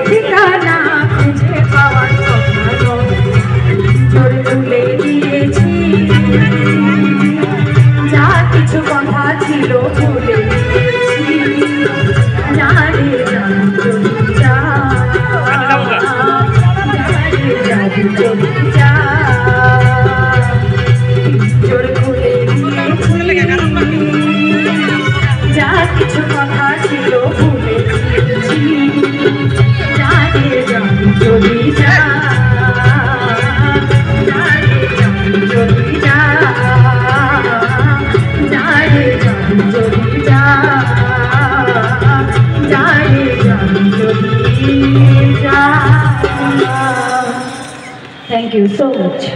ঠিকানা খুঁজে পাওয়ার কথা নয়, জোর তুলে দিয়েছি যা কিছু কথা ছিল ভুলে গিয়েছি। জানে জানি চলি যা, জানে জানি চলি যা, জোর খুলে দিয়েছি যা কিছু কথা ছিল ভুলে গিয়েছি। জানে জানি চলি যা, জানে জানি চলি যা, জানে জানি চলি যা, জানে জানি চলি যা। Thank you so much.